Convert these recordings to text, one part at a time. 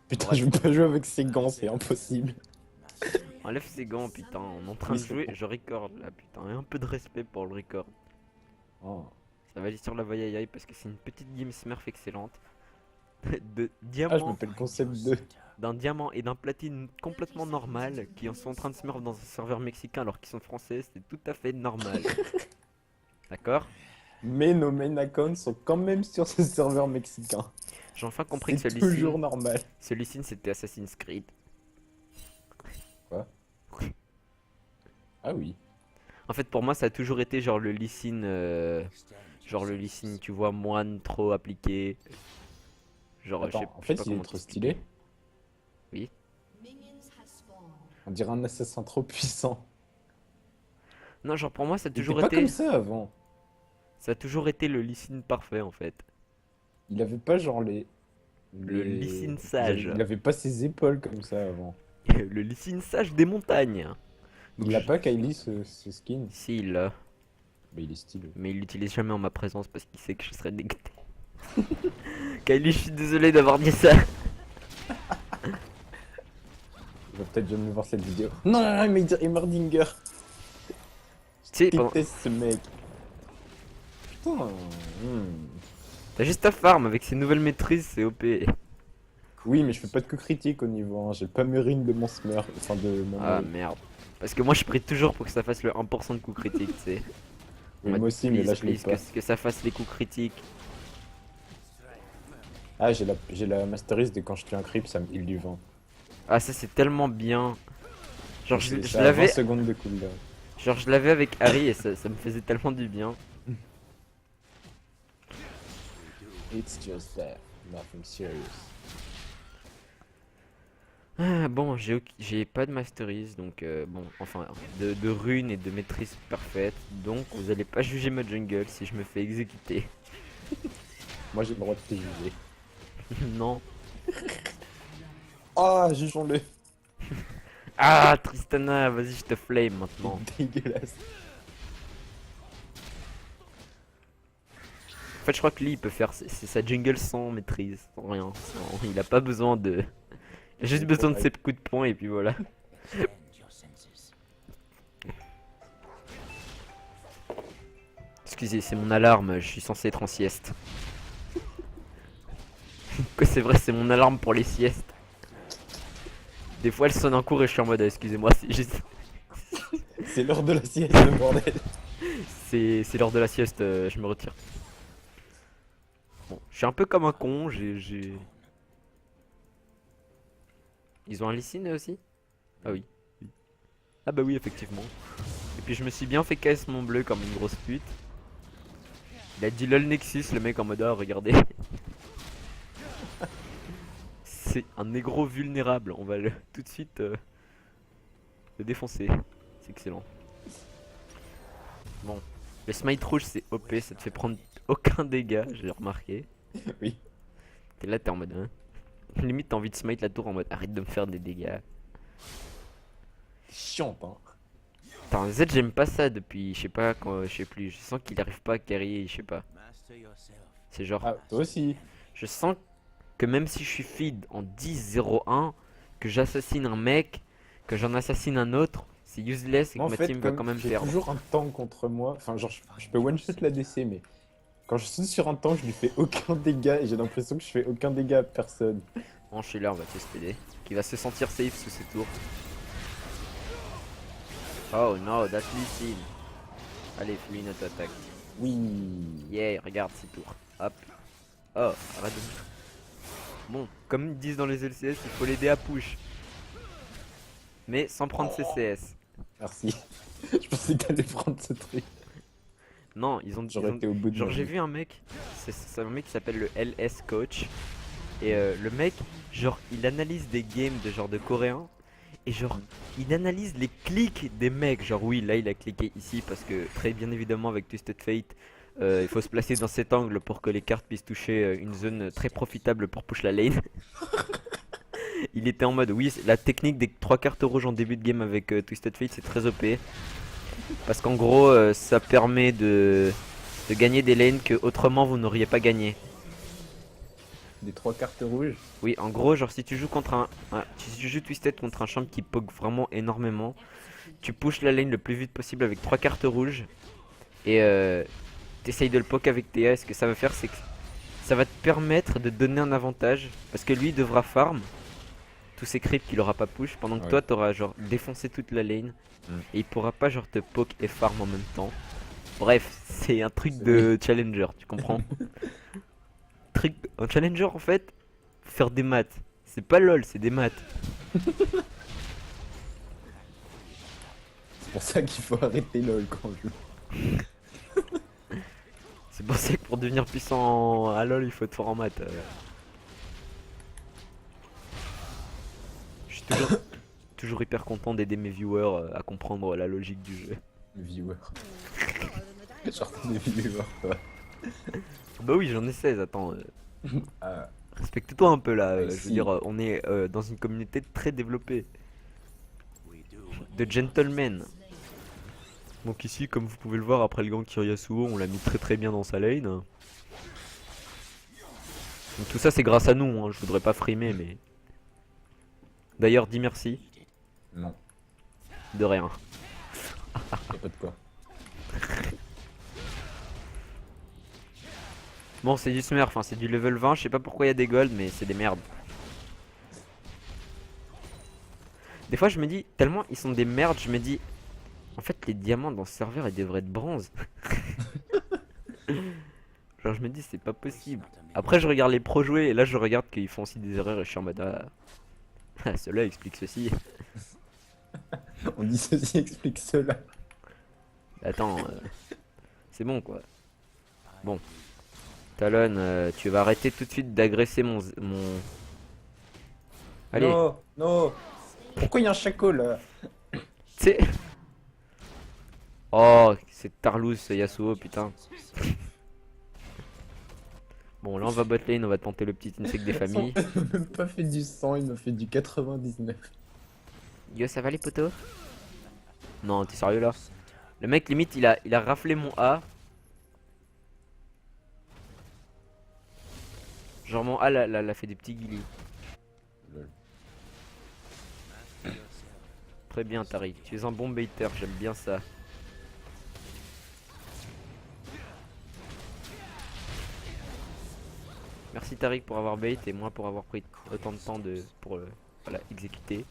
Putain, Bref, je veux pas jouer avec ces gants, c'est impossible. enlève ses gants, putain. On est en train Oui, de c'est jouer, bon. je record là, putain. Et un peu de respect pour le record. Oh. Ça va aller sur la voyaille parce que c'est une petite game Smurf excellente. De Ah, je diamants, m'appelle Concept 2. d'un diamant et d'un platine complètement normal qui en sont en train de smurf dans un serveur mexicain alors qu'ils sont français, c'est tout à fait normal. D'accord? Mais nos main accounts sont quand même sur ce serveur mexicain. J'ai enfin compris que C'est toujours normal. celui-ci c'était Assassin's Creed. Quoi? Ah oui. En fait, pour moi, ça a toujours été genre le Lee Sin, genre le Lee Sin, tu vois, moine trop appliqué. Genre, Attends, en je sais pas fait, il est comment trop t'expliquer. stylé. Oui. On dirait un assassin trop puissant. Non, genre pour moi, Il était pas comme ça avant. ça a toujours été le Lee Sin parfait en fait. Il avait pas genre Le Lee Sin genre, sage, il avait pas ses épaules comme ça avant. le Lee Sin sage des montagnes. Donc, Il a pas Kylie ce skin. si, il l'a. Bah, il est stylé. Mais il l'utilise jamais en ma présence parce qu'il sait que je serais dégoûté. Kylie, je suis désolé d'avoir dit ça. Il va peut-être jamais voir cette vidéo. Non, non, non, Heimerdinger. Tu sais, Je déteste ce mec. Putain. t'as juste ta farm avec ses nouvelles maîtrises, c'est OP. Oui, mais je fais pas de coup critique au niveau 1. J'ai pas Murine de mon Smurf. Enfin, de mon Ah mail. merde. Parce que moi je prie toujours pour que ça fasse le 1% de coups critiques, tu sais. En Oui, mode, moi aussi, mais please, là, je l'ai please, pas. que ça fasse les coups critiques. Ah, j'ai la Masteries de quand je tue un creep, ça me heal du vent. Ah, ça c'est tellement bien. Genre, je C'est à 20 l'avais. secondes de cooldown. Genre, je l'avais avec Harry et ça me faisait tellement du bien. It's just that. Nothing serious. Ah, bon, j'ai pas de masteries, donc bon, enfin, de runes et de maîtrise parfaite. Donc, vous allez pas juger ma jungle si je me fais exécuter. Moi, j'ai le droit de te juger. Non. Ah, jugeons-le. Ah, Tristana, vas-y, je te flame maintenant. Dégueulasse. En fait, je crois que lui, il peut faire c'est sa jungle sans maîtrise, sans rien. Il a pas besoin de. Il a juste besoin de ses coups de poing et puis voilà. Excusez, c'est mon alarme, je suis censé être en sieste. Que c'est vrai, c'est mon alarme pour les siestes. Des fois, elle sonne en cours et je suis en mode, excusez-moi, c'est juste. C'est l'heure de la sieste, le bordel. C'est l'heure de la sieste, je me retire. Bon, je suis un peu comme un con, Ils ont un Lee Sin, eux aussi? Ah oui. Ah bah oui, effectivement. Et puis je me suis bien fait KS mon bleu comme une grosse pute. Il a dit lol Nexus, le mec en mode, ah regardez. C'est un négro vulnérable, on va tout de suite le défoncer. C'est excellent. Bon, le smite rouge c'est OP, ça te fait prendre aucun dégât, j'ai remarqué. Oui. T'es là, t'es en mode, hein. Limite t'as envie de smite la tour en mode, arrête de me faire des dégâts. Chiante, hein. Putain, Z j'aime pas ça depuis, je sais pas quand, je sais plus, je sens qu'il arrive pas à carry, je sais pas. C'est genre, Ah, toi aussi. je sens que même si je suis feed en 10-0-1, que j'assassine un mec, que j'en assassine un autre, c'est useless et Moi, que en ma fait, team va quand comme même j'ai perdre. toujours un tank contre moi, enfin, genre, je peux one-shot la DC, mais quand je suis sur un tank, je lui fais aucun dégât et j'ai l'impression que je fais aucun dégât à personne. Bon, je suis là, on va t'espéder. Qui va se sentir safe sous ses tours. Oh no, that's Lee Sin. Allez, fais une auto-attaque. Oui. Yeah, regarde ses tours. Hop. Oh, arrête de... Bon, comme ils disent dans les LCS, il faut l'aider à push. Mais sans prendre ses CS. Merci. Je pensais que t'allais prendre ce truc. Non, ils ont... J'aurais été au bout de Genre ma j'ai vie. vu un mec, c'est un mec qui s'appelle le LS Coach. Et le mec, genre, il analyse des games de genre de coréens. Et genre, il analyse les clics des mecs. Genre, oui, là, il a cliqué ici parce que, très bien évidemment, avec Twisted Fate, il faut se placer dans cet angle pour que les cartes puissent toucher une zone très profitable pour push la lane. Il était en mode, oui, la technique des 3 cartes rouges en début de game avec Twisted Fate, c'est très OP. Parce qu'en gros, ça permet de gagner des lanes que autrement vous n'auriez pas gagné. des 3 cartes rouges. Oui, en gros, genre si tu joues contre si tu joues Twisted contre un champ qui poke vraiment énormément, tu pushes la lane le plus vite possible avec 3 cartes rouges et t'essayes de le poke avec TA. Ce que ça va faire, c'est que ça va te permettre de donner un avantage parce que lui devra farm tous ses creeps qu'il aura pas push pendant que Ouais. toi t'auras genre défoncé toute la lane et il pourra pas genre te poke et farm en même temps. Bref, c'est un truc de challenger, tu comprends? Un challenger en fait, faire des maths. C'est pas lol, c'est des maths. C'est pour ça qu'il faut arrêter LOL quand on joue. C'est pour ça que pour devenir puissant à lol, il faut être fort en maths. Je suis toujours hyper content d'aider mes viewers à comprendre la logique du jeu. Le viewer. Genre des viewers, quoi. Bah oui, j'en ai 16, attends. Ah, Respecte-toi un peu là, je veux si. dire, on est dans une communauté très développée. De gentlemen. Donc ici, comme vous pouvez le voir, après le gank Kiryasuo, on l'a mis très bien dans sa lane. Donc tout ça c'est grâce à nous, hein. Je voudrais pas frimer mais... D'ailleurs, dis merci. Non, De rien. y'a pas de quoi. Bon, c'est du smurf, enfin c'est du level 20, je sais pas pourquoi il y a des golds, mais c'est des merdes. Des fois je me dis, tellement ils sont des merdes, je me dis... En fait les diamants dans ce serveur ils devraient être bronze. Genre je me dis c'est pas possible. Après je regarde les pros jouer et là je regarde qu'ils font aussi des erreurs et je suis en mode ah, cela explique ceci. On dit ceci explique cela. Attends, c'est bon quoi. Bon. Talon, tu vas arrêter tout de suite d'agresser mon... Allez, Non, non. Pourquoi il y a un chaco là? tu sais... Oh, c'est Tarlouse ce Yasuo, putain. Bon, là on va bot lane, on va tenter le petit insecte des familles. Il m'a même pas fait du 100, il m'a fait du 99. Yo, ça va les potos? Non, t'es sérieux là? Le mec limite il a raflé mon A. Genre mon A l'a fait des petits guilis. Lol. Très bien Tariq, tu es un bon baiter, j'aime bien ça. Merci Tariq pour avoir bait et moi pour avoir pris autant de temps pour voilà, exécuter.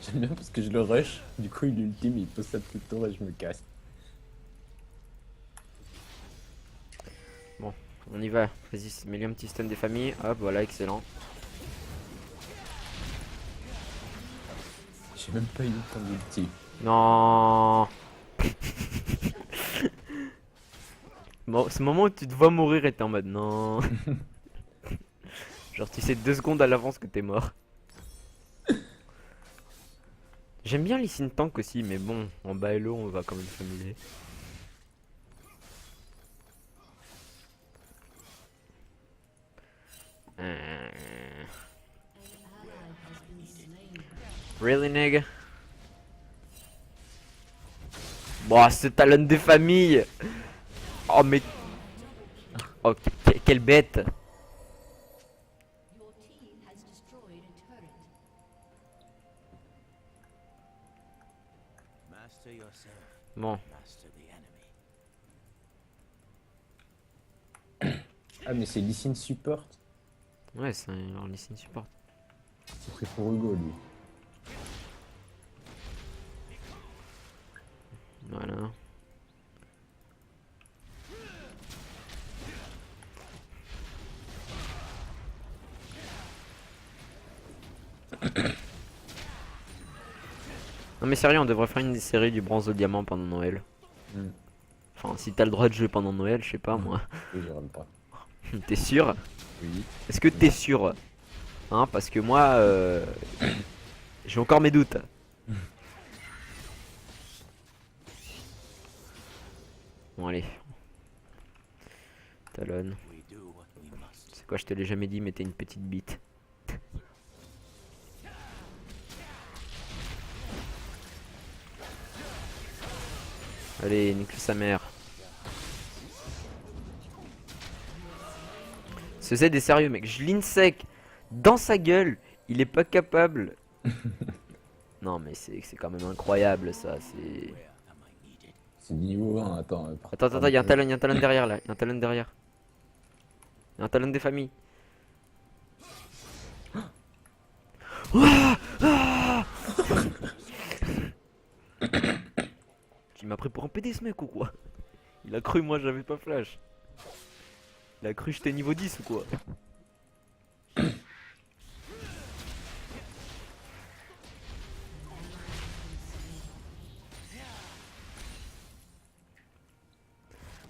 J'aime bien parce que je le rush, du coup il ultime, il pose ça tout le tour et je me casse. Bon, on y va. Vas-y, mets-lui un petit stun des familles. Hop, voilà, excellent. J'ai même pas eu le temps d'ulti. Non. Bon, ce moment où tu te vois mourir et t'es en mode non. Genre tu sais 2 secondes à l'avance que t'es mort. J'aime bien les Sin Tank aussi, mais bon, en bas et low, on va quand même s'amuser. Really nigga? Bon, ce talon des familles. Oh mais... Oh, quelle bête. Your team has destroyed a turret. Master yourself, Bon, master the enemy. Ah mais c'est Lee Sin support. ouais, c'est un Lee Sin support. C'est pris pour Hugo lui. Voilà. Non mais sérieux, on devrait faire une série du bronze au diamant pendant Noël. Hmm. Enfin, si t'as le droit de jouer pendant Noël, je sais pas moi. Oui, j'aurais pas. T'es sûr? Oui. Est-ce que t'es sûr? Hein, parce que moi, j'ai encore mes doutes. Bon allez. Talon. We do what we must. C'est quoi, je te l'ai jamais dit, mais t'es une petite bite. Allez, nique sa mère. Ce Z est sérieux, mec. Je l'insec dans sa gueule. Il est pas capable. Non, mais c'est quand même incroyable ça. C'est. C'est niveau 1, attends. Attends, il y a un talent derrière là. Il y a un talent derrière. Il y a un talent des familles. Tu m'as pris pour un PD ce mec ou quoi? Il a cru moi j'avais pas flash. Il a cru j'étais niveau 10 ou quoi?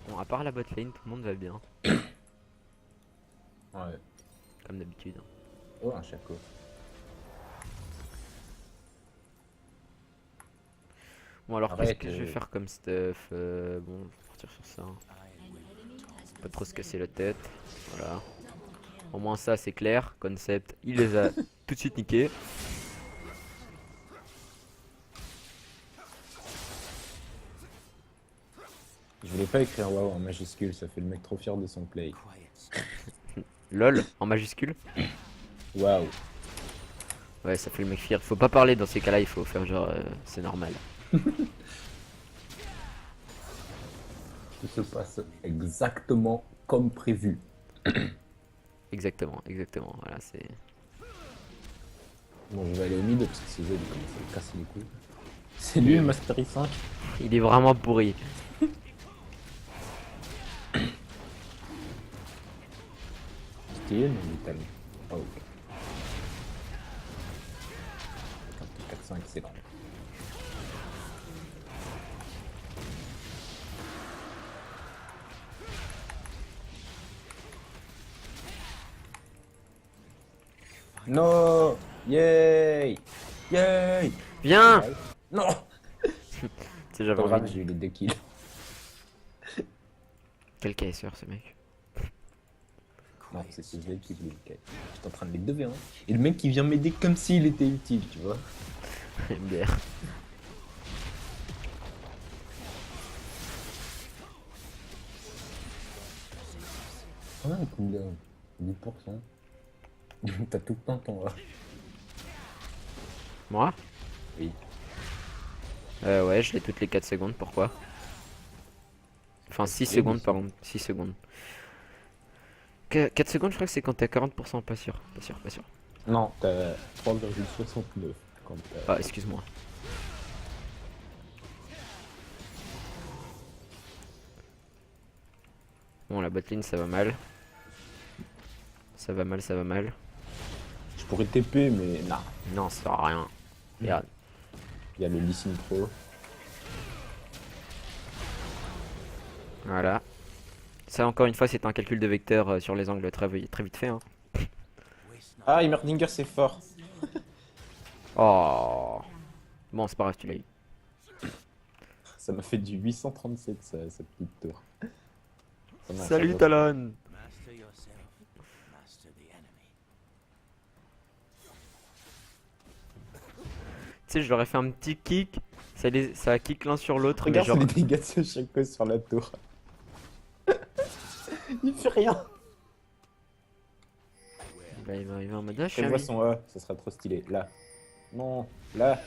Bon, à part la botlane, tout le monde va bien. Ouais. Comme d'habitude. Oh, un chaco. Bon alors qu'est-ce Arrête, que je vais faire comme stuff bon, on va partir sur ça. Pas trop se casser la tête. Voilà. Au moins ça c'est clair. Concept, il les a tout de suite niqués. Je voulais pas écrire waouh en majuscule, ça fait le mec trop fier de son play. Quiet. LOL en majuscule. Waouh. Ouais, ça fait le mec fier. Faut pas parler dans ces cas-là, il faut faire genre c'est normal. Tout se passe exactement comme prévu. Exactement, voilà, c'est. Bon, je vais aller au mid parce que c'est joli, il commence à me casser les couilles. C'est lui le Mastery 5. Il est vraiment pourri. Stylé, mais il est tellement. Oh, ok. 4-5, c'est grand. Non. Yay. Yay. Viens. Non. C'est j'avais Pas grave, envie de... j'ai eu les 2 kills. Quel KSR ce mec. Non, c'est ce mec qui voulait le kill. J'étais en train de les 2v1. Et le mec qui vient m'aider comme s'il était utile, tu vois. MDR. Ah, cooldown. 10%. T'as tout le temps ton A. Moi? Oui. Ouais, je l'ai toutes les 4 secondes, pourquoi? Enfin 6 secondes par contre, 6 secondes. 4 secondes je crois que c'est quand t'es à 40%, pas sûr. Non, t'as 3,69 quand t'as... Ah excuse-moi. Bon la botlane ça va mal. Ça va mal. Je pourrais TP, mais non. Non ça sert à rien. Regarde. Il y a le Lissine Pro. Voilà. Ça encore une fois c'est un calcul de vecteur sur les angles très vite fait hein. Waste not. Ah, Heimerdinger, c'est fort. Oh. Bon c'est pas grave tu l'as eu. Ça m'a fait du 837, sa petite tour. Salut Talon. Master yourself. Master the enemy. Tu sais je leur ai fait un petit kick. Ça a kick l'un sur l'autre. Mais Regarde genre... les dégâts de ce Shaco sur la tour. Il fait rien. Bah, il va arriver en mode ah, Fais-moi son A, ça sera trop stylé. Là. Non, là.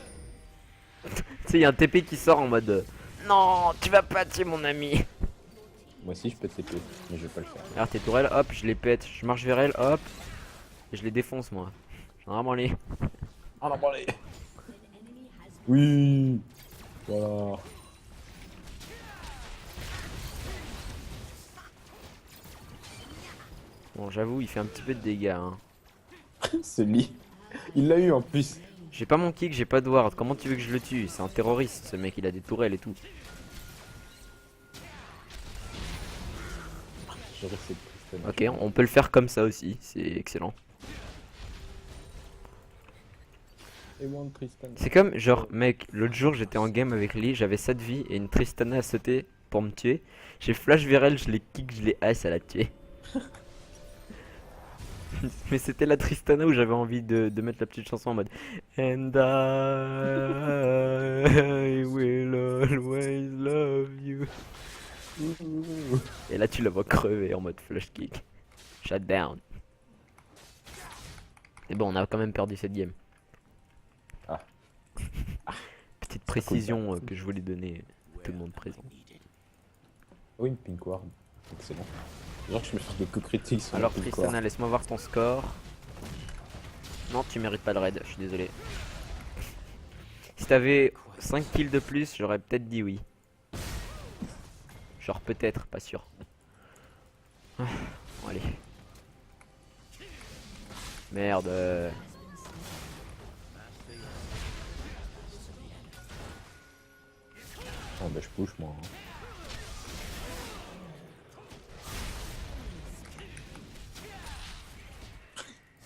Tu sais, il y a un TP qui sort en mode non, tu vas pas tuer mon ami. Moi aussi je peux TP, mais je vais pas le faire. Alors tes tourelles, hop, je les pète. Je marche vers elles, hop. Et je les défonce moi. J'en ai vraiment les. On en parlait. Oui. Voilà. Bon, j'avoue, il fait un petit peu de dégâts. Hein. Ce lit. Il l'a eu en plus. J'ai pas mon kick, j'ai pas de ward. Comment tu veux que je le tue? C'est un terroriste ce mec, il a des tourelles et tout. J'aurais cette Tristan. Ok, on peut le faire comme ça aussi, c'est excellent. Et moi de Tristan. C'est comme, genre, mec, l'autre jour j'étais en game avec Lee, j'avais 7 vies et une Tristana a sauté pour me tuer. J'ai flash vers elle, je l'ai kick, je l'ai ice, elle a tué. Mais c'était la Tristana où j'avais envie de mettre la petite chanson en mode And I will always love Et là, tu la vois crever en mode flash kick. Shut down. Et bon, on a quand même perdu cette game. Ah. Petite Ça compte précision que je voulais donner à tout le monde présent. Oui, une pink ward. Excellent. Genre que je me fais des coups critiques sur Alors, la pink ward. Tristana, laisse-moi voir ton score. Non, tu mérites pas le raid, je suis désolé. Si t'avais 5 kills de plus, j'aurais peut-être dit oui. Genre peut-être, pas sûr. Ah, bon, allez. Merde. Ah bah je push moi. Hein.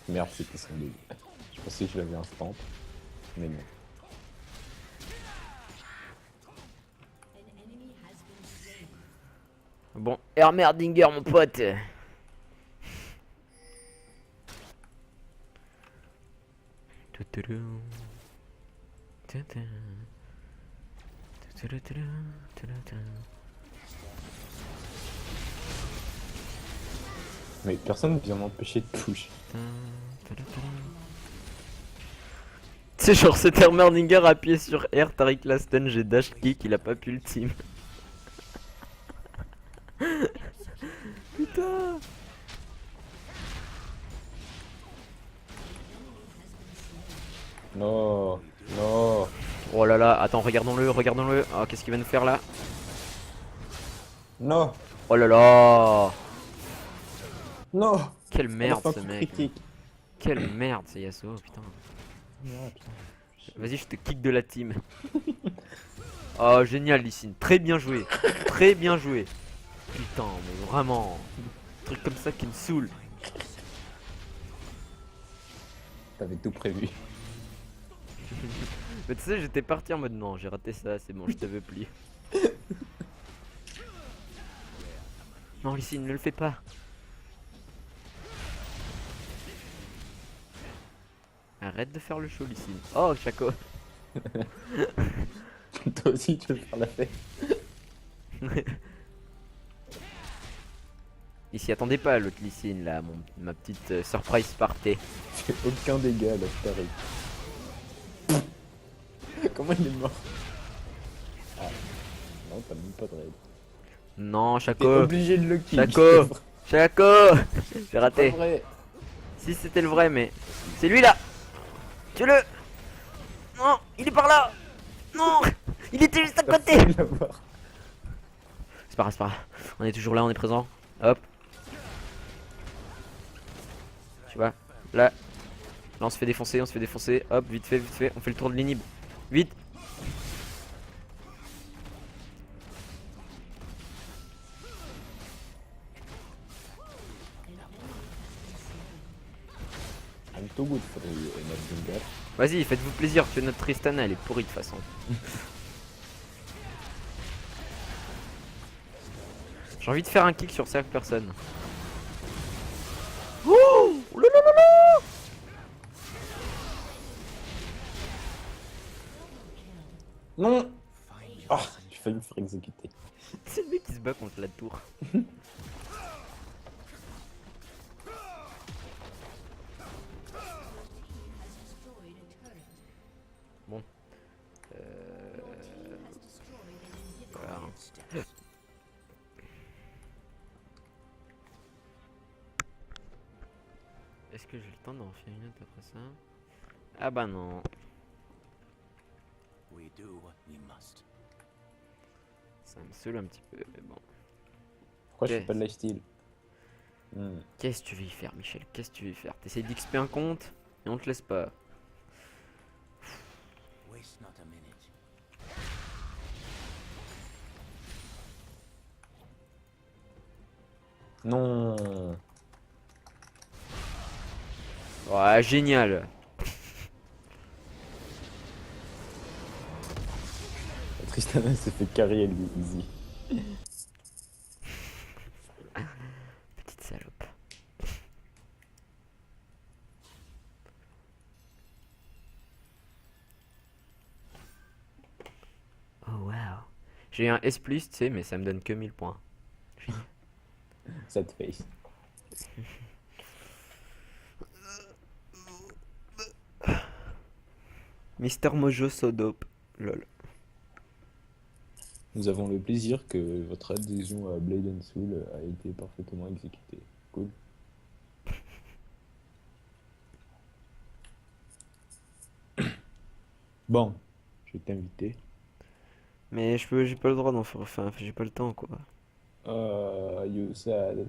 Merde, c'était son début. Je pensais que je l'avais instant. Mais non. An enemy has been slain. Bon, Hermerdinger, mon pote. Toutoulou. Toutou. Toutoulou, toutoulou. Mais personne ne vient m'empêcher de push. C'est genre cet Hermerdinger a appuyé sur R, Tariq la stun, j'ai dash kick, il a pas pu le team. Putain. Non, non. Oh là là, attends, regardons-le, regardons-le. Ah, qu'est-ce qu'il va nous faire là? Non, Oh là là. non. Quelle merde On a ce fait un coup mec. critique. Quelle merde ce Yasuo, putain. Ah, putain. Vas-y, je te kick de la team. Oh, génial, Lysine. Très bien joué. Très bien joué. Putain, mais vraiment. Un truc comme ça qui me saoule. T'avais tout prévu. Mais tu sais, j'étais parti en mode non, j'ai raté ça, c'est bon, je te veux plus. Non, Lysine, ne le fais pas. Arrête de faire le show, Lysine. Oh, Chaco. Toi aussi, tu veux faire la fête. Il s'y attendait pas, l'autre Lysine, là, ma petite surprise party. Fait aucun dégât là, Tariq. Comment il est mort? Ah, non, t'as même pas de raid. Non, T'es Chaco. obligé de le kill. Chaco. Chaco. J'ai C'est raté. pas vrai. Si c'était le vrai, mais c'est lui là. Tue-le. Non, il est par là. Non, il était juste à T'as côté. failli l'avoir. C'est pas grave, c'est pas grave. On est toujours là, on est présent. Hop. Tu vois, là. Là, on se fait défoncer, on se fait défoncer. Hop, vite fait, on fait le tour de l'inhib. Vite. I'm too good for you, Hermerdinger. Vas-y, faites-vous plaisir, que notre Tristana, elle est pourrie de toute façon. J'ai envie de faire un kick sur chaque personne. Oh là là là là. Non. Ah, j'ai failli me faire exécuter. C'est le mec qui se bat contre la tour. Destroyed a turret. Bon. Has destroyed an inhibitor. Voilà. Est-ce que j'ai le temps d'en faire une autre après ça? Ah bah non. We do what we must. Ça me saoule un petit peu, mais bon. Pourquoi je Ok. fais pas de lifesteal? Qu'est-ce que tu veux y faire, Michel? Qu'est-ce que tu veux y faire? T'essayes d'XP un compte et on te laisse pas. Waste not a minute. Non. Ouais, génial. Tristana s'est fait carry lui, easy. Petite salope. Oh wow. J'ai eu un S+, tu sais, mais ça me donne que 1000 points. Sad face. Mister Mojo So Dope. Lol. Nous avons le plaisir que votre adhésion à Blade and Soul a été parfaitement exécutée. Cool. Bon, je vais t'inviter. Mais j'ai pas le droit d'en faire, enfin, j'ai pas le temps, quoi. You sad.